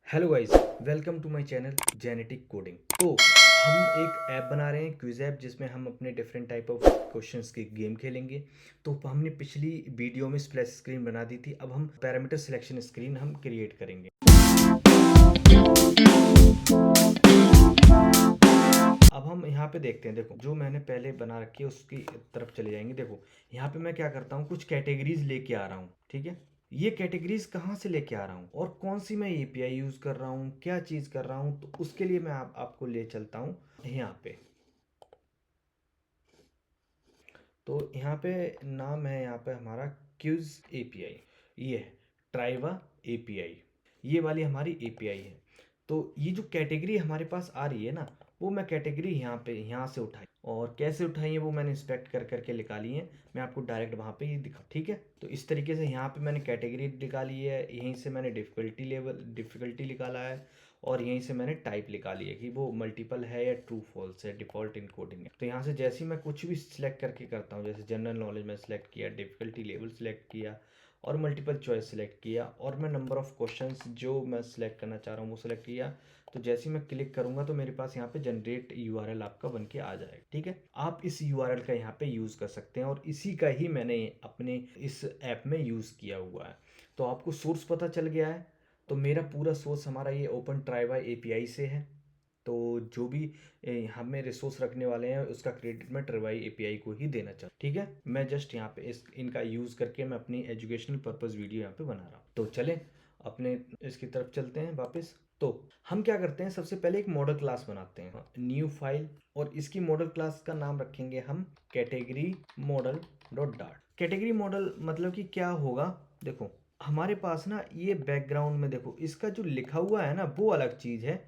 Hello guys, welcome to my channel genetic coding. तो हम एक ऐप बना रहे हैं, क्विज ऐप, जिसमें हम अपने डिफरेंट टाइप ऑफ क्वेश्चंस की गेम खेलेंगे। तो हमने पिछली वीडियो में स्प्लैश स्क्रीन बना दी थी, अब हम पैरामीटर सिलेक्शन स्क्रीन हम क्रिएट करेंगे। अब हम यहाँ पे देखते हैं, देखो जो मैंने पहले बना रखी है उसकी तरफ चले जाएंगे। देखो यहाँ पे मैं क्या करता हूँ, कुछ कैटेगरीज लेके आ रहा हूँ। ठीक है, ये कैटेगरीज कहाँ से लेके आ रहा हूँ और कौन सी मैं एपीआई यूज कर रहा हूँ, क्या चीज कर रहा हूँ, तो उसके लिए मैं आपको ले चलता हूँ यहाँ पे। तो यहाँ पे नाम है, यहाँ पे हमारा क्यूज एपीआई, ये है ट्राइवा एपीआई, ये वाली हमारी एपीआई है। तो ये जो कैटेगरी हमारे पास आ रही है ना, वो मैं कैटेगरी यहाँ से उठाई, और कैसे उठाई है वो मैंने इंस्पेक्ट कर करके निकाली है। मैं आपको डायरेक्ट वहाँ पे ही दिखा, ठीक है। तो इस तरीके से यहाँ पे मैंने कैटेगरी निकाली है, यहीं से मैंने डिफ़िकल्टी निकाला है, और यहीं से मैंने टाइप निकाली है कि वो मल्टीपल है या ट्रू फॉल्स है, डिफ़ॉल्ट इनकोडिंग है। तो यहाँ से जैसे ही मैं कुछ भी सिलेक्ट करके करता हूँ, जैसे जनरल नॉलेज में सिलेक्ट किया, डिफ़िकल्टी लेवल सिलेक्ट किया, और मल्टीपल चॉइस सिलेक्ट किया, और मैं नंबर ऑफ क्वेश्चंस जो मैं सिलेक्ट करना चाह रहा हूँ वो सिलेक्ट किया। तो जैसे ही मैं क्लिक करूंगा तो मेरे पास यहाँ पे जनरेट यूआरएल आपका बन के आ जाएगा। ठीक है, आप इस यूआरएल का यहाँ पे यूज़ कर सकते हैं, और इसी का ही मैंने अपने इस ऐप में यूज़ किया हुआ है। तो आपको सोर्स पता चल गया है। तो मेरा पूरा सोर्स हमारा ये ओपन ट्राइवा एपीआई से है। तो जो भी हमें रिसोर्स रखने वाले हैं उसका क्रेडिट मैं ट्रवाई एपीआई को ही देना चाहता हूँ। ठीक है, मैं जस्ट यहाँ पे इनका यूज़ करके मैं अपनी एजुकेशनल पर्पज़ वीडियो यहाँ पे बना रहा हूँ। तो चलें अपने इसकी तरफ चलते हैं वापस। तो हम क्या करते हैं, सबसे पहले एक मॉडल क्लास बनाते हैं, न्यू फाइल, और इसकी मॉडल क्लास का नाम रखेंगे हम category model dot dart. Category model मतलब कि क्या होगा, देखो हमारे पास ना ये बैकग्राउंड में देखो इसका जो लिखा हुआ है ना वो अलग चीज़ है,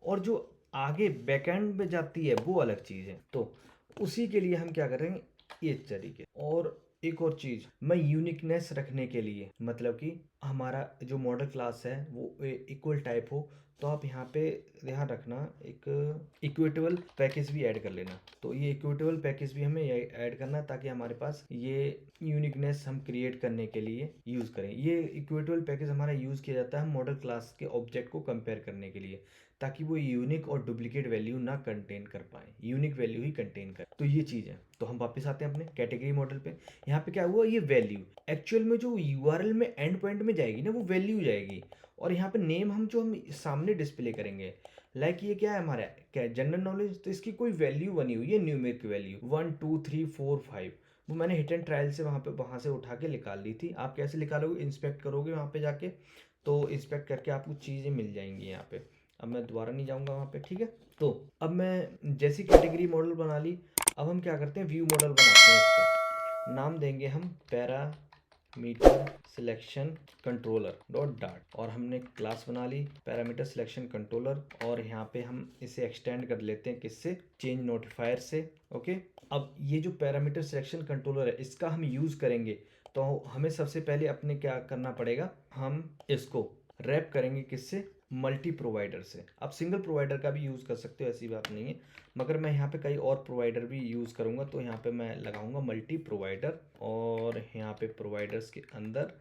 और जो आगे बैकएंड में जाती है वो अलग चीज़ है। तो उसी के लिए हम क्या करेंगे, इस तरीके। और एक और चीज़, मैं यूनिकनेस रखने के लिए, मतलब कि हमारा जो मॉडल क्लास है वो इक्वल टाइप हो, तो आप यहाँ पे ध्यान रखना, एक इक्विटेबल पैकेज भी ऐड कर लेना। तो ये इक्विटेबल पैकेज भी हमें ऐड करना है, ताकि हमारे पास ये यूनिकनेस हम क्रिएट करने के लिए यूज़ करें। ये इक्विटेबल पैकेज हमारा यूज़ किया जाता है मॉडल क्लास के ऑब्जेक्ट को कंपेयर करने के लिए, ताकि वो यूनिक और डुप्लीकेट वैल्यू ना कंटेन कर पाए, यूनिक वैल्यू ही कंटेन कर। तो ये चीज़ है। तो हम वापस आते हैं अपने कैटेगरी मॉडल पे। यहाँ पे क्या हुआ, ये वैल्यू एक्चुअल में जो यूआरएल में एंड पॉइंट में जाएगी ना वो वैल्यू जाएगी, और यहाँ पे नेम हम सामने डिस्प्ले करेंगे। लाइक ये क्या है हमारा, क्या जनरल नॉलेज, तो इसकी कोई वैल्यू बनी हुई है, न्यूमेरिक वैल्यू 1 2 3 4 5, वो मैंने हिट एंड ट्रायल से वहाँ से उठा के निकाल ली थी। आप कैसे निकालोगे, इंस्पेक्ट करोगे वहाँ पे जाके, तो इंस्पेक्ट करके आपको चीज़ें मिल जाएंगी यहाँ पे। अब मैं दोबारा नहीं जाऊँगा वहाँ पे, ठीक है। तो अब मैं जैसी कैटेगरी मॉडल बना ली, अब हम क्या करते हैं, व्यू मॉडल बनाते हैं। इसका नाम देंगे हम parameter selection controller dot dart, और हमने क्लास बना ली पैरामीटर सिलेक्शन कंट्रोलर, और यहाँ पे हम इसे एक्सटेंड कर लेते हैं किससे, चेंज नोटिफायर से। ओके, अब ये जो पैरामीटर सिलेक्शन कंट्रोलर है इसका हम यूज़ करेंगे, तो हमें सबसे पहले अपने क्या करना पड़ेगा, हम इसको रैप करेंगे किससे, मल्टी प्रोवाइडर से। आप सिंगल प्रोवाइडर का भी यूज़ कर सकते हो, ऐसी बात नहीं है, मगर मैं यहाँ पे कई और प्रोवाइडर भी यूज़ करूँगा, तो यहाँ पे मैं लगाऊंगा मल्टी प्रोवाइडर, और यहाँ पे प्रोवाइडर्स के अंदर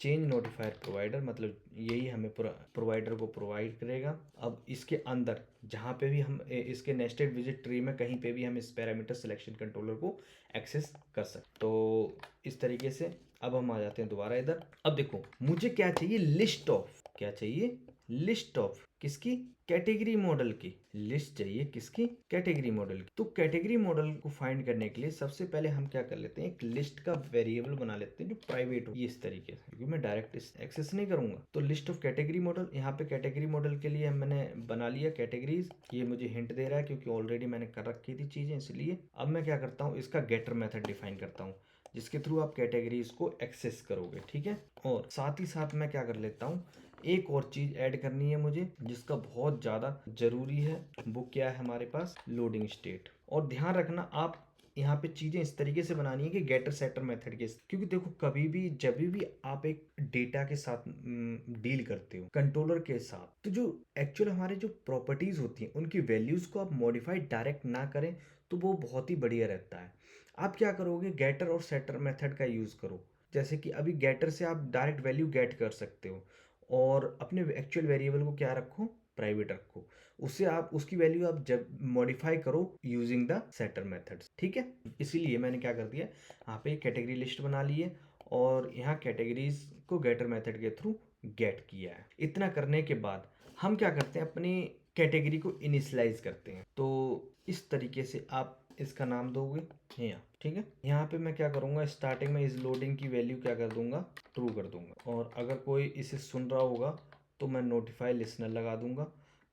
चेंज नोटिफायर प्रोवाइडर, मतलब यही हमें प्रोवाइडर को प्रोवाइड करेगा। अब इसके अंदर जहाँ पे भी हम इसके नेस्टेड विजिट ट्री में कहीं पे भी हम इस पैरामीटर सिलेक्शन कंट्रोलर को एक्सेस कर सकते। तो इस तरीके से अब हम आ जाते हैं दोबारा इधर। अब देखो मुझे क्या चाहिए, लिस्ट ऑफ, क्या चाहिए, लिस्ट ऑफ किसकी, कैटेगरी मॉडल की लिस्ट चाहिए, किसकी, कैटेगरी मॉडल की। तो कैटेगरी मॉडल को फाइंड करने के लिए सबसे पहले हम क्या कर लेते हैं, एक लिस्ट का वेरिएबल बना लेते हैं जो प्राइवेट हो, ये इस तरीके से, क्योंकि मैं डायरेक्ट एक्सेस नहीं करूंगा। तो लिस्ट ऑफ कैटेगरी मॉडल, यहाँ पे कैटेगरी मॉडल के लिए मैंने बना लिया कैटेगरीज, ये मुझे हिंट दे रहा है क्योंकि ऑलरेडी मैंने कर रखी थी चीजें, इसलिए अब मैं क्या करता हूँ, इसका गेटर मेथड डिफाइन करता हूँ, जिसके थ्रू आप कैटेगरीज को एक्सेस करोगे। ठीक है, और साथ ही साथ मैं क्या कर लेता हूँ, एक और चीज ऐड करनी है मुझे जिसका बहुत ज़्यादा जरूरी है, वो क्या है हमारे पास, लोडिंग स्टेट। और ध्यान रखना आप यहाँ पे चीज़ें इस तरीके से बनानी है कि गेटर सेटर मेथड के, क्योंकि देखो कभी भी जब भी आप एक डेटा के साथ डील करते हो, कंट्रोलर के साथ, तो जो एक्चुअल हमारे जो प्रॉपर्टीज होती हैं उनकी वैल्यूज को आप मॉडिफाई डायरेक्ट ना करें, तो वो बहुत ही बढ़िया रहता है। आप क्या करोगे, गेटर और सेटर मेथड का यूज़ करो। जैसे कि अभी गेटर से आप डायरेक्ट वैल्यू गेट कर सकते हो, और अपने एक्चुअल वेरिएबल को क्या रखो, प्राइवेट रखो। उससे आप उसकी वैल्यू आप जब मॉडिफाई करो यूजिंग द सेटर मेथड्स, ठीक है। इसीलिए मैंने क्या कर दिया, यहाँ पे कैटेगरी लिस्ट बना ली है और यहाँ कैटेगरीज को गेटर मेथड के थ्रू गेट किया है। इतना करने के बाद हम क्या करते हैं, अपनी कैटेगरी को इनिशियलाइज करते हैं। तो इस तरीके से आप इसका नाम दोगे यहाँ, ठीक है। यहाँ पे मैं क्या करूँगा, स्टार्टिंग में इस लोडिंग की वैल्यू क्या कर दूंगा, ट्रू कर दूंगा। और अगर कोई इसे सुन रहा होगा तो मैं नोटिफाई लिसनर लगा दूंगा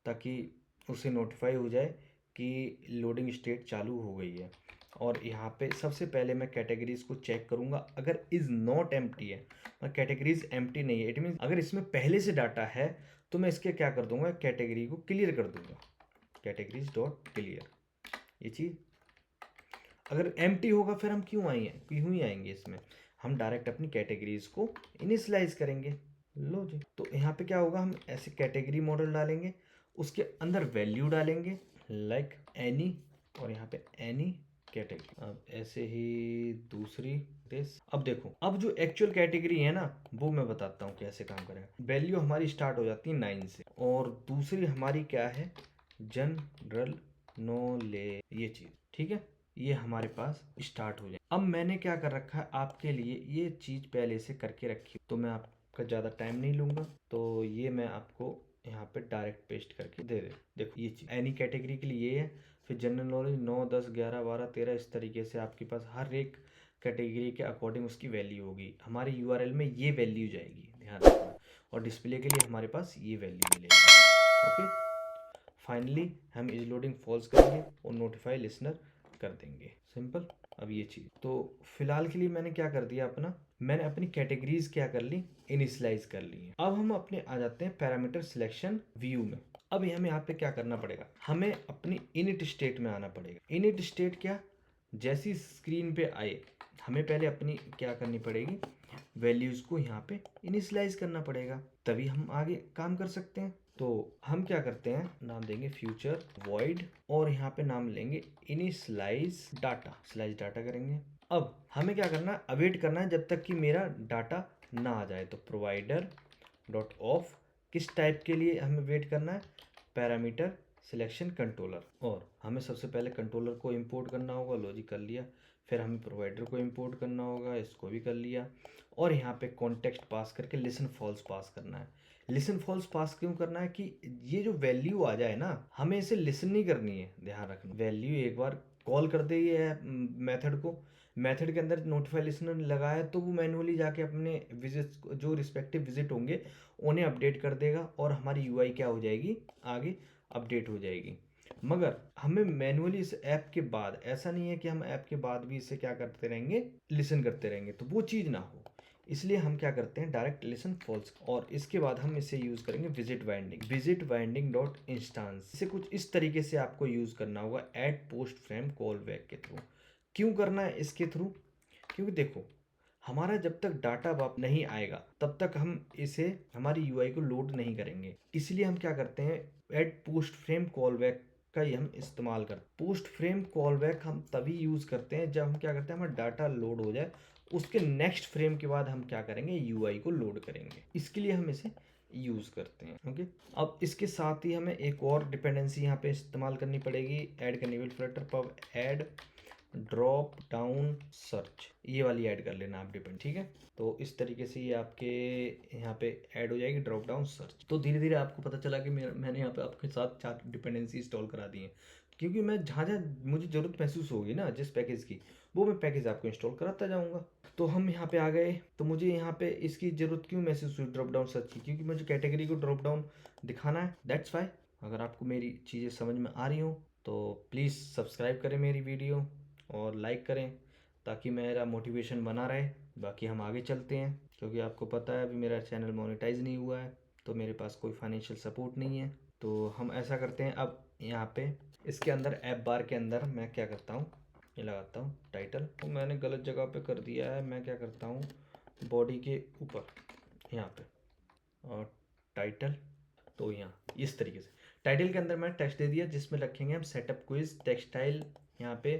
ताकि उसे नोटिफाई हो जाए कि लोडिंग स्टेट चालू हो गई है। और यहाँ पे सबसे पहले मैं कैटेगरीज को चेक करूँगा, अगर इज़ नॉट एम्प्टी है, कैटेगरीज एम्प्टी नहीं है, इट मीन्स अगर इसमें पहले से डाटा है तो मैं इसके क्या कर दूंगा, कैटेगरी को क्लियर कर दूंगा, कैटेगरीज डॉट क्लियर। ये चीज़ अगर एम्प्टी होगा फिर हम क्यों ही आएंगे इसमें, हम डायरेक्ट अपनी कैटेगरीज को इनिशियलाइज करेंगे। लो जी, तो यहाँ पे क्या होगा, हम ऐसे कैटेगरी मॉडल डालेंगे, उसके अंदर वैल्यू डालेंगे लाइक एनी, और यहाँ पे एनी कैटेगरी। अब ऐसे ही दूसरी दिस। अब देखो, अब जो एक्चुअल कैटेगरी है ना वो मैं बताता हूँ कैसे काम करेगा। वैल्यू हमारी स्टार्ट हो जाती है 9 से, और दूसरी हमारी क्या है, जनरल नॉलेज, ये चीज़, ठीक है। ये हमारे पास स्टार्ट हो जाए। अब मैंने क्या कर रखा है आपके लिए, ये चीज़ पहले से करके रखी, तो मैं आपका ज़्यादा टाइम नहीं लूँगा, तो ये मैं आपको यहाँ पे डायरेक्ट पेस्ट करके दे दे। देखो ये चीज़ एनी कैटेगरी के लिए ये है, फिर जनरल नॉलेज 9, 10, 11, 12, 13, इस तरीके से आपके पास हर एक कैटेगरी के अकॉर्डिंग उसकी वैल्यू होगी। हमारे यूआरएल में ये वैल्यू जाएगी, ध्यान रखना, और डिस्प्ले के लिए हमारे पास ये वैल्यू मिलेगी। ओके, फाइनली हम इज लोडिंग फॉल्स करेंगे और नोटिफाई लिसनर कर देंगे, सिंपल। अब ये चीज़ तो फिलहाल के लिए मैंने क्या कर दिया, मैंने अपनी कैटेगरीज क्या कर ली, इनिशियलाइज कर ली है। अब हम अपने आ जाते हैं पैरामीटर सिलेक्शन व्यू में। अब हमें यहाँ पे क्या करना पड़ेगा, हमें अपनी इनिट स्टेट में आना पड़ेगा। इनिट स्टेट क्या, जैसी स्क्रीन पे आए हमें पहले अपनी क्या करनी पड़ेगी, वैल्यूज़ को यहाँ पे इनिशियलाइज करना पड़ेगा, तभी हम आगे काम कर सकते हैं। तो हम क्या करते हैं, नाम देंगे फ्यूचर वॉइड, और यहाँ पे नाम लेंगे इनिशियलाइज डाटा, स्लाइज डाटा करेंगे। अब हमें क्या करना है, अवेट करना है जब तक कि मेरा डाटा ना आ जाए। तो प्रोवाइडर डॉट ऑफ, किस टाइप के लिए हमें वेट करना है, पैरामीटर सिलेक्शन कंट्रोलर, और हमें सबसे पहले कंट्रोलर को इंपोर्ट करना होगा, लॉजिक कर लिया। फिर हमें प्रोवाइडर को इंपोर्ट करना होगा, इसको भी कर लिया। और यहाँ पे कॉन्टेक्स्ट पास करके लिसन फॉल्स पास करना है। लिसन फॉल्स पास क्यों करना है, कि ये जो वैल्यू आ जाए ना, हमें इसे लिसन नहीं करनी है, ध्यान रखना। वैल्यू एक बार कॉल कर दे ये मेथड को, मेथड के अंदर नोटिफाई लिसनर लगाया तो वो मैनुअली जाके अपने विजिट, जो रिस्पेक्टिव विजिट होंगे उन्हें अपडेट कर देगा, और हमारी यूआई क्या हो जाएगी, आगे अपडेट हो जाएगी। मगर हमें मैनुअली इस ऐप के बाद, ऐसा नहीं है कि हम ऐप के बाद भी इसे क्या करते रहेंगे, लिसन करते रहेंगे, तो वो चीज़ ना हो। इसलिए हम क्या करते हैं, डायरेक्ट लिसन फॉल्स, और इसके बाद हम इसे यूज़ करेंगे विजिट वाइंडिंग डॉट इंस्टांस। इसे कुछ इस तरीके से आपको यूज़ करना होगा add post frame call back के थ्रू। क्यों करना है इसके थ्रू, क्योंकि देखो हमारा जब तक डाटा वाप नहीं आएगा तब तक हम इसे, हमारी यूआई को लोड नहीं करेंगे। इसलिए हम क्या करते हैं, add post frame callback का ही हम इस्तेमाल करते हैं। पोस्ट फ्रेम कॉल बैक हम तभी यूज़ करते हैं जब हम क्या करते हैं, हमारा डाटा लोड हो जाए, उसके नेक्स्ट फ्रेम के बाद हम क्या करेंगे, यूआई को लोड करेंगे। इसके लिए हम इसे यूज़ करते हैं। ओके, अब इसके साथ ही हमें एक और डिपेंडेंसी यहाँ पे इस्तेमाल करनी पड़ेगी, ऐड करनी Flutter pub add drop down search, ये वाली ऐड कर लेना आप डिपेंड, ठीक है। तो इस तरीके से ये आपके यहाँ पे ऐड हो जाएगी ड्रॉप डाउन सर्च। तो धीरे धीरे आपको पता चला कि मैंने यहाँ पे आपके साथ 4 डिपेंडेंसी इंस्टॉल करा दी हैं, क्योंकि मैं जहाँ जहाँ मुझे ज़रूरत महसूस होगी ना जिस पैकेज की, वो मैं पैकेज आपको इंस्टॉल कराता जाऊँगा। तो हम यहाँ पे आ गए, तो मुझे यहाँ पे इसकी ज़रूरत क्यों महसूस हुई ड्रॉप डाउन सर्च की, क्योंकि मुझे कैटेगरी को ड्रॉप डाउन दिखाना है, दैट्स वाई। अगर आपको मेरी चीज़ें समझ में आ रही हो तो प्लीज़ सब्सक्राइब करें मेरी वीडियो और लाइक करें, ताकि मेरा मोटिवेशन बना रहे। बाकी हम आगे चलते हैं, क्योंकि आपको पता है अभी मेरा चैनल मोनेटाइज नहीं हुआ है, तो मेरे पास कोई फाइनेंशियल सपोर्ट नहीं है। तो हम ऐसा करते हैं, अब यहाँ पे इसके अंदर ऐप बार के अंदर मैं क्या करता हूँ, ये लगाता हूँ टाइटल, तो मैंने गलत जगह पे कर दिया है। मैं क्या करता हूँ, बॉडी के ऊपर यहाँ पे और टाइटल, तो यहाँ इस तरीके से टाइटल के अंदर मैंने टेक्स्ट दे दिया जिसमें रखेंगे हम सेटअप क्विज टेक्सटाइल, यहाँ पे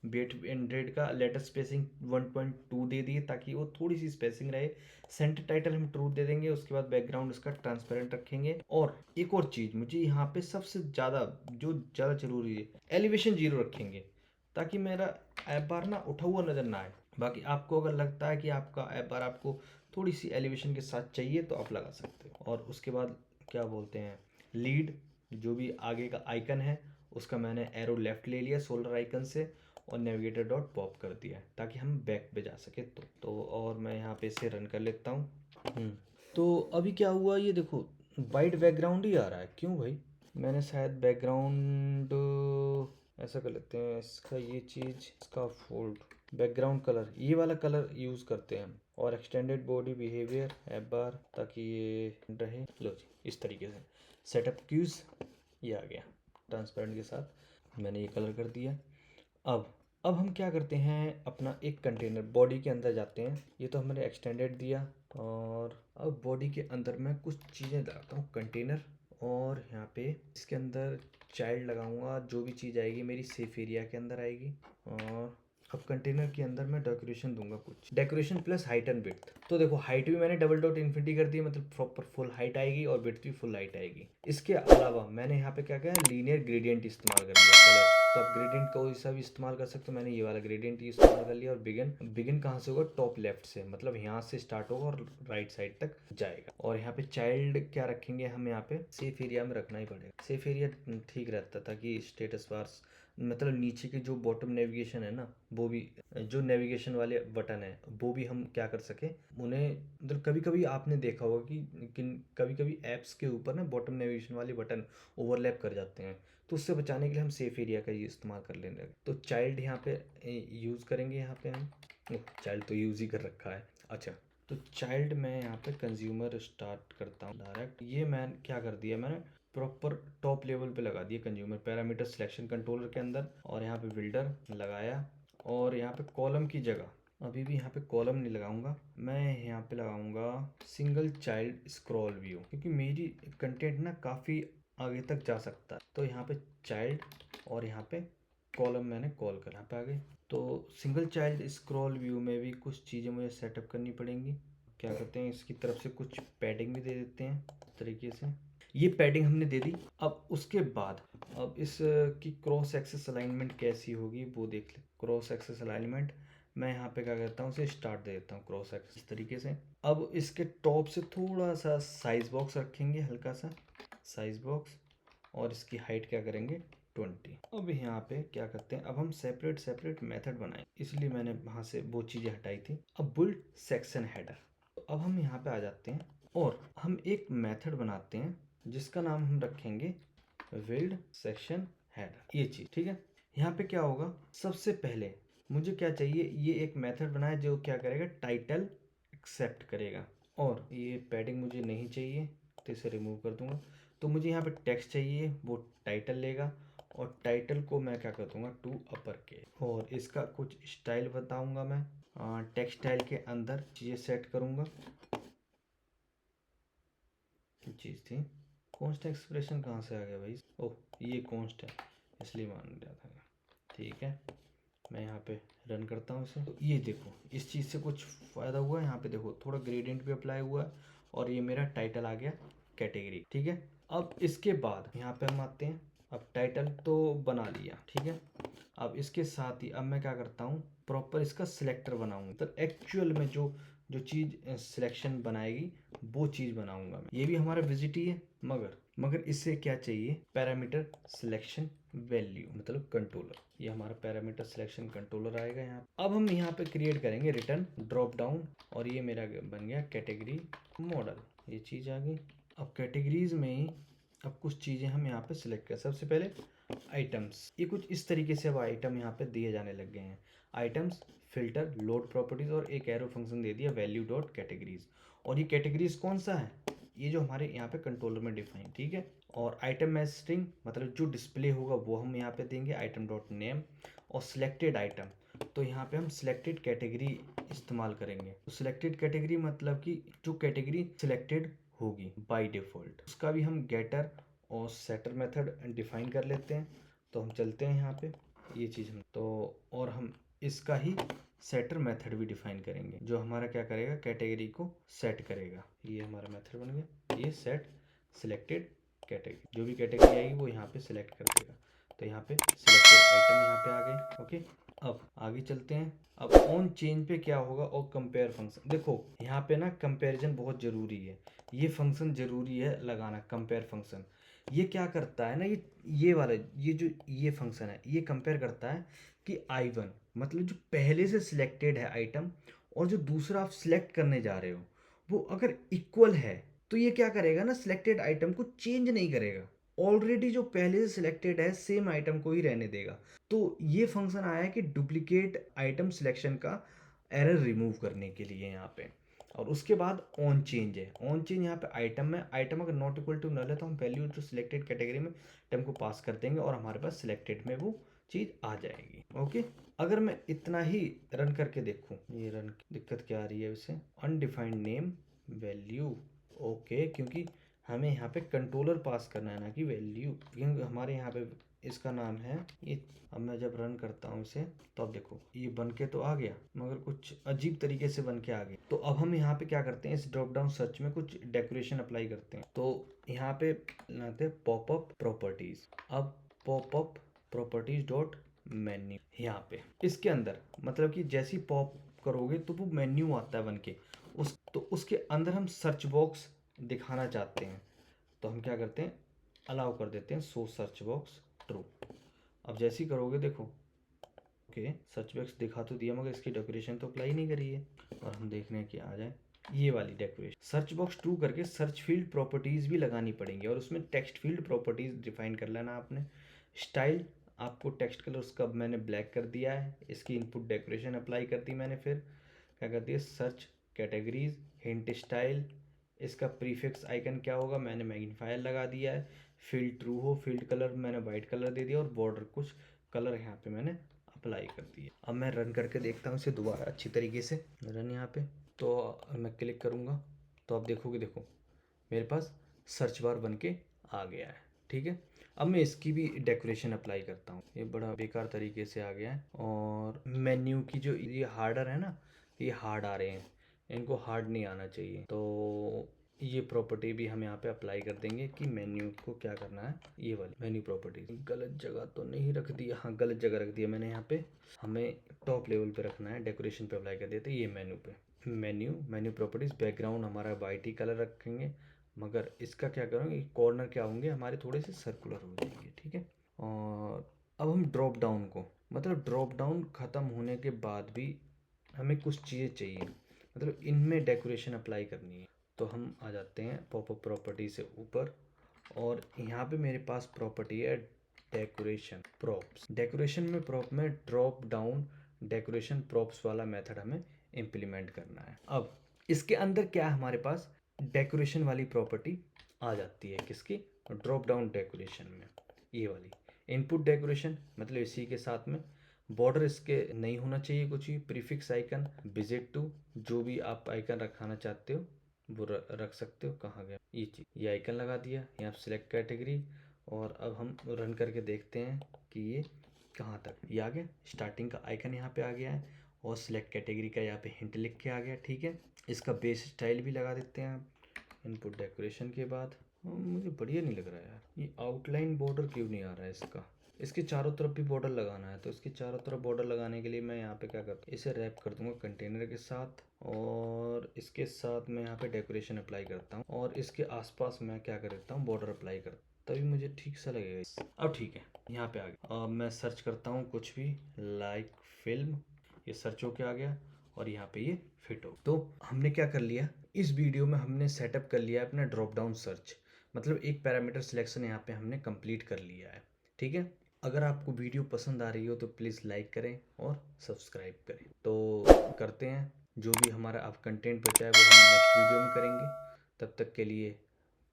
वेट एंड रेट का लेटर स्पेसिंग 1.2 दे दिए ताकि वो थोड़ी सी स्पेसिंग रहे। सेंटर टाइटल हम ट्रू दे देंगे, उसके बाद बैकग्राउंड इसका ट्रांसपेरेंट रखेंगे। और एक और चीज़ मुझे यहाँ पे सबसे ज़्यादा जो ज़्यादा जरूरी है, एलिवेशन 0 रखेंगे ताकि मेरा ऐप बार ना उठा हुआ नज़र ना आए। बाकी आपको अगर लगता है कि आपका ऐप बार आपको थोड़ी सी एलिवेशन के साथ चाहिए तो आप लगा सकते हो। और उसके बाद क्या बोलते हैं, लीड जो भी आगे का आइकन है उसका मैंने एरो लेफ्ट ले लिया शोल्डर आइकन से और नेविगेटर डॉट पॉप कर दिया है ताकि हम बैक पे जा सके। तो और मैं यहाँ पे इसे रन कर लेता हूँ। तो अभी क्या हुआ ये देखो, वाइट बैकग्राउंड ही आ रहा है, क्यों भाई? मैंने शायद बैकग्राउंड ऐसा कर लेते हैं, इसका ये चीज़ इसका फोल्ड बैकग्राउंड कलर ये वाला कलर यूज़ करते हैं हम। और एक्सटेंडेड बॉडी बिहेवियर ऐप बार ताकि ये रहे। लो जी इस तरीके से सेटअप क्यूज ये आ गया ट्रांसपेरेंट के साथ, मैंने ये कलर कर दिया। अब हम क्या करते हैं, अपना एक कंटेनर बॉडी के अंदर जाते हैं। ये तो हमने एक्सटेंडेड दिया और अब बॉडी के अंदर मैं कुछ चीज़ें लगाता हूँ कंटेनर। और यहाँ पे इसके अंदर चाइल्ड लगाऊंगा, जो भी चीज़ आएगी मेरी सेफ एरिया के अंदर आएगी। और अब कंटेनर के अंदर मैं डेकोरेशन दूंगा, कुछ decoration plus height and width. तो देखो हाइट भी मैंने डबल डॉट इन्फिनिटी कर दी, मतलब प्रॉपर फुल हाइट आएगी और विड्थ भी फुल हाइट आएगी। इसके अलावा मैंने यहाँ पे क्या किया, लीनियर ग्रेडियंट इस्तेमाल कर लिया कलर। तो आप ग्रेडियंट कोई सा भी इस्तेमाल कर सकते हो, मैंने ये वाला ग्रेडियंट इस्तेमाल कर लिया। और बिगिन कहाँ से होगा, टॉप लेफ्ट से, मतलब यहाँ से स्टार्ट होगा और राइट साइड तक जाएगा। और यहाँ पे चाइल्ड क्या रखेंगे हम, यहाँ पे सेफ एरिया में रखना ही पड़ेगा। सेफ एरिया ठीक रहता ताकि स्टेटस बार्स मतलब नीचे के जो बॉटम नेविगेशन है ना, वो भी जो नेविगेशन वाले बटन है वो भी हम क्या कर सके उन्हें। मतलब कभी कभी आपने देखा होगा कि कभी कभी ऐप्स के ऊपर ना बॉटम नेविगेशन वाले बटन ओवरलैप कर जाते हैं, तो उससे बचाने के लिए हम सेफ एरिया का ये इस्तेमाल कर लेंगे। तो चाइल्ड यहाँ पे यूज़ करेंगे, यहाँ पे हम चाइल्ड तो यूज़ ही कर रखा है। अच्छा तो चाइल्ड मैं यहाँ पे कंज्यूमर स्टार्ट करता हूँ डायरेक्ट। ये मैं क्या कर दिया, मैंने प्रॉपर टॉप लेवल पे लगा दिया कंज्यूमर पैरामीटर सिलेक्शन कंट्रोलर के अंदर। और यहाँ पे बिल्डर लगाया और यहाँ पे कॉलम की जगह अभी भी यहाँ पे कॉलम नहीं लगाऊंगा, मैं यहाँ पे लगाऊंगा सिंगल चाइल्ड स्क्रॉल व्यू, क्योंकि मेरी कंटेंट ना काफ़ी आगे तक जा सकता है। तो यहाँ पे चाइल्ड और यहाँ पे कॉलम मैंने कॉल कर यहाँ पे आ गए। तो सिंगल चाइल्ड स्क्रॉल व्यू में भी कुछ चीज़ें मुझे सेटअप करनी पड़ेंगी। क्या करते हैं, इसकी तरफ से कुछ पैडिंग भी दे देते हैं इस तरीके से। ये पैडिंग हमने दे दी। अब उसके बाद अब इस की क्रॉस एक्सेस अलाइनमेंट कैसी होगी वो देख ले। क्रॉस एक्सेस अलाइनमेंट मैं यहाँ पे क्या करता हूँ, उसे स्टार्ट दे देता हूँ क्रॉस एक्सेस इस तरीके से। अब इसके टॉप से थोड़ा सा साइज बॉक्स रखेंगे, हल्का सा साइज बॉक्स। और इसकी हाइट क्या करेंगे 20। अब यहाँ पे क्या करते हैं, अब हम सेपरेट मेथड बनाएं, इसलिए मैंने वहाँ से वो चीज़ें हटाई थी। अब बुल्ड सेक्शन हेडर, तो अब हम यहाँ पे आ जाते हैं और हम एक मेथड बनाते हैं जिसका नाम हम रखेंगे बिल्ड सेक्शन हेडर। ये चीज़ ठीक है। यहाँ पे क्या होगा, सबसे पहले मुझे क्या चाहिए, ये एक मेथड बनाए जो क्या करेगा, टाइटल एक्सेप्ट करेगा। और ये पैडिंग मुझे नहीं चाहिए तो इसे रिमूव कर दूंगा। तो मुझे यहाँ पे टेक्स्ट चाहिए, वो टाइटल लेगा और टाइटल को मैं क्या कर दूंगा टू अपर के। और इसका कुछ स्टाइल बताऊंगा मैं, टेक्स्ट स्टाइल के अंदर चीज़ें सेट करूंगा। चीज़ थी कॉन्स्ट एक्सप्रेशन कहाँ से आ गया भाई, ओह ये कॉन्स्ट है इसलिए मान लिया था। ठीक है मैं यहाँ पे रन करता हूँ इसे। तो ये देखो इस चीज़ से कुछ फ़ायदा हुआ है, यहाँ पे देखो थोड़ा ग्रेडियंट भी अप्लाई हुआ है और ये मेरा टाइटल आ गया कैटेगरी। ठीक है अब इसके बाद यहाँ पे हम आते हैं, अब टाइटल तो बना लिया ठीक है। अब इसके साथ ही अब मैं क्या करता हूँ, प्रॉपर इसका सिलेक्टर बनाऊंगा। तो एक्चुअल में जो जो चीज़ सिलेक्शन बनाएगी वो चीज़ बनाऊंगा मैं। ये भी हमारा विजिट ही है, मगर इससे क्या चाहिए, पैरामीटर सिलेक्शन वैल्यू मतलब कंट्रोलर। ये हमारा पैरामीटर सिलेक्शन कंट्रोलर आएगा यहाँ। अब हम यहाँ पे क्रिएट करेंगे रिटर्न ड्रॉप डाउन और ये मेरा बन गया कैटेगरी मॉडल, ये चीज़ आ गई। अब कैटेगरीज में ही अब कुछ चीज़ें हम यहाँ पे सिलेक्ट करें। सबसे पहले आइटम्स, ये कुछ इस तरीके से अब आइटम यहाँ पे दिए जाने लग गए हैं। आइटम्स फिल्टर लोड प्रॉपर्टीज और एक एरो फंक्शन दे दिया वैल्यू डॉट कैटेगरीज। और ये कैटेगरीज कौन सा है, ये जो हमारे यहाँ पे कंट्रोलर में डिफाइन ठीक है। और आइटम मैच स्ट्रिंग मतलब जो डिस्प्ले होगा वो हम यहाँ पे देंगे आइटम डॉट नेम। और सिलेक्टेड आइटम, तो यहाँ पे हम सिलेक्टेड कैटेगरी इस्तेमाल करेंगे। तो सिलेक्टेड कैटेगरी मतलब कि जो कैटेगरी सिलेक्टेड होगी बाय डिफ़ॉल्ट, उसका भी हम गेटर और सेटर मेथड डिफाइन कर लेते हैं। तो हम चलते हैं यहाँ पे ये चीज़ हम तो, और हम इसका ही सेटर मेथड भी डिफाइन करेंगे जो हमारा क्या करेगा, कैटेगरी को सेट करेगा। ये हमारा मेथड बन गया, ये सेट सिलेक्टेड कैटेगरी, जो भी कैटेगरी आएगी वो यहाँ पे सिलेक्ट कर देगा। तो यहाँ पे सिलेक्टेड आइटम यहाँ पे आ गए। ओके, अब आगे चलते हैं। अब ऑन चेंज पे क्या होगा, और कंपेयर फंक्शन, देखो यहाँ पे ना कंपैरिजन बहुत ज़रूरी है, ये फंक्शन ज़रूरी है लगाना, कंपेयर फंक्शन। ये क्या करता है ना, ये वाला, ये जो ये फंक्शन है, ये कंपेयर करता है कि I1 मतलब जो पहले से सिलेक्टेड है आइटम और जो दूसरा आप सिलेक्ट करने जा रहे हो वो अगर इक्वल है तो ये क्या करेगा ना, सिलेक्टेड आइटम को चेंज नहीं करेगा, ऑलरेडी जो पहले से सिलेक्टेड है सेम आइटम को ही रहने देगा। तो ये फंक्शन आया है कि डुप्लीकेट आइटम सिलेक्शन का एरर रिमूव करने के लिए यहाँ पे। और उसके बाद ऑन चेंज है, ऑन चेंज यहाँ पे आइटम में, आइटम अगर नॉट इक्वल टू नल है तो हम वैल्यू जो सिलेक्टेड कैटेगरी में आइटम को पास कर देंगे और हमारे पास सिलेक्टेड में वो चीज़ आ जाएगी। ओके, अगर मैं इतना ही रन करके देखूँ, ये रन दिक्कत क्या आ रही है इसे, अनडिफाइंड नेम वैल्यू। ओके, क्योंकि हमें यहाँ पे कंट्रोलर पास करना है ना कि वैल्यू, क्योंकि हमारे यहाँ पे इसका नाम है ये। अब मैं जब रन करता हूँ इसे तो अब देखो ये बन के तो आ गया मगर कुछ अजीब तरीके से बन के आ गया। तो अब हम यहाँ पे क्या करते हैं, इस ड्रॉप डाउन सर्च में कुछ डेकोरेशन अप्लाई करते हैं। तो यहाँ पे लाते हैं पॉपअप प्रॉपर्टीज। अब पॉपअप प्रॉपर्टीज डॉट मेन्यू, यहाँ पे इसके अंदर मतलब कि जैसे ही पॉप करोगे तो वो मेन्यू आता है बन के, तो उसके अंदर हम सर्च बॉक्स दिखाना चाहते हैं। तो हम क्या करते हैं, अलाउ कर देते हैं शो सर्च बॉक्स ट्रू। अब जैसे ही करोगे देखो, ओके सर्च बॉक्स दिखा तो दिया मगर इसकी डेकोरेशन तो अप्लाई नहीं करी है। और हम देखने हैं कि आ जाए ये वाली डेकोरेशन, सर्च बॉक्स ट्रू करके सर्च फील्ड प्रॉपर्टीज़ भी लगानी पड़ेंगी और उसमें टेक्स्ट फील्ड प्रॉपर्टीज़ डिफाइन कर लेना आपने। स्टाइल आपको टेक्स्ट कलर उसका मैंने ब्लैक कर दिया है, इसकी इनपुट डेकोरेशन अप्लाई कर दी मैंने। फिर क्या कर दिया, सर्च कैटेगरीज हिंट स्टाइल, इसका प्रीफिक्स आइकन क्या होगा, मैंने मैग्नीफायर लगा दिया है। फील्ड ट्रू हो, फील्ड कलर मैंने वाइट कलर दे दिया और बॉर्डर कुछ कलर यहाँ पे मैंने अप्लाई कर दिया। अब मैं रन करके देखता हूँ इसे दोबारा अच्छी तरीके से। रन यहाँ पे तो मैं क्लिक करूँगा तो आप देखोगे, देखो मेरे पास सर्च बार बन के आ गया है। ठीक है, अब मैं इसकी भी डेकोरेशन अप्लाई करता हूँ। ये बड़ा बेकार तरीके से आ गया है और मेन्यू की जो ये हार्डर है ना, ये हार्ड आ रहे हैं, इनको हार्ड नहीं आना चाहिए। तो ये प्रॉपर्टी भी हम यहाँ पे अप्लाई कर देंगे कि मेन्यू को क्या करना है, ये वाली मेन्यू प्रॉपर्टी। गलत जगह तो नहीं रख दिया, हाँ गलत जगह रख दिया मैंने यहाँ पे, हमें टॉप लेवल पे रखना है, डेकोरेशन पे अप्लाई कर देते ये मेन्यू पे। मेन्यू प्रॉपर्टीज बैकग्राउंड हमारा वाइट ही कलर रखेंगे मगर इसका क्या करेंगे, कॉर्नर क्या होंगे हमारे थोड़े से सर्कुलर हो जाएंगे। ठीक है, और अब हम ड्रॉप डाउन को, मतलब ड्रॉप डाउन ख़त्म होने के बाद भी हमें कुछ चीज़ें चाहिए, मतलब इनमें डेकोरेशन अप्लाई करनी है। तो हम आ जाते हैं पॉपअप प्रॉपर्टी से ऊपर और यहाँ पे मेरे पास प्रॉपर्टी है डेकोरेशन प्रॉप्स। डेकोरेशन में प्रॉप में ड्रॉप डाउन डेकोरेशन प्रॉप्स वाला मेथड हमें इम्प्लीमेंट करना है। अब इसके अंदर क्या है, हमारे पास डेकोरेशन वाली प्रॉपर्टी आ जाती है किसकी, ड्रॉप डाउन डेकोरेशन में, ये वाली इनपुट डेकोरेशन, मतलब इसी के साथ में बॉर्डर इसके नहीं होना चाहिए कुछ भी, प्रीफिक्स आइकन विजिट टू, जो भी आप आइकन रखाना चाहते हो वो रख सकते हो। कहाँ गया ये चीज़, ये आइकन लगा दिया यहाँ सिलेक्ट कैटेगरी। और अब हम रन करके देखते हैं कि ये कहाँ तक, ये आ गया, स्टार्टिंग का आइकन यहाँ पे आ गया है और सिलेक्ट कैटेगरी का यहाँ पे हिंट लिख के आ गया। ठीक है, इसका बेस स्टाइल भी लगा देते हैं आप इनपुट डेकोरेशन के बाद। मुझे बढ़िया नहीं लग रहा है यार, ये आउटलाइन बॉर्डर क्यों नहीं आ रहा है इसका, इसके चारों तरफ भी बॉर्डर लगाना है। तो इसके चारों तरफ बॉर्डर लगाने के लिए मैं यहाँ पे क्या करता हूँ, इसे रैप कर दूंगा कंटेनर के साथ और इसके साथ मैं यहाँ पे डेकोरेशन अप्लाई करता हूँ और इसके आसपास मैं क्या कर देता हूँ, बॉर्डर अप्लाई करता हूँ, तभी मुझे ठीक सा लगेगा। अब ठीक है, यहाँ पे आ गया। अब मैं सर्च करता हूँ कुछ भी, लाइक फिल्म, ये सर्च होके आ गया और यहाँ पे ये फिट हो। तो हमने क्या कर लिया, इस वीडियो में हमने सेटअप कर लिया अपना ड्रॉप डाउन सर्च, मतलब एक पैरामीटर सिलेक्शन यहाँ पे हमने कंप्लीट कर लिया है। ठीक है, अगर आपको वीडियो पसंद आ रही हो तो प्लीज़ लाइक करें और सब्सक्राइब करें। तो करते हैं, जो भी हमारा अब कंटेंट बचा है वो हम नेक्स्ट वीडियो में करेंगे। तब तक के लिए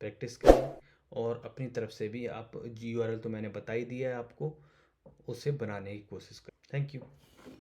प्रैक्टिस करें और अपनी तरफ से भी आप URL तो मैंने बता ही दिया है आपको, उसे बनाने की कोशिश करें। Thank you.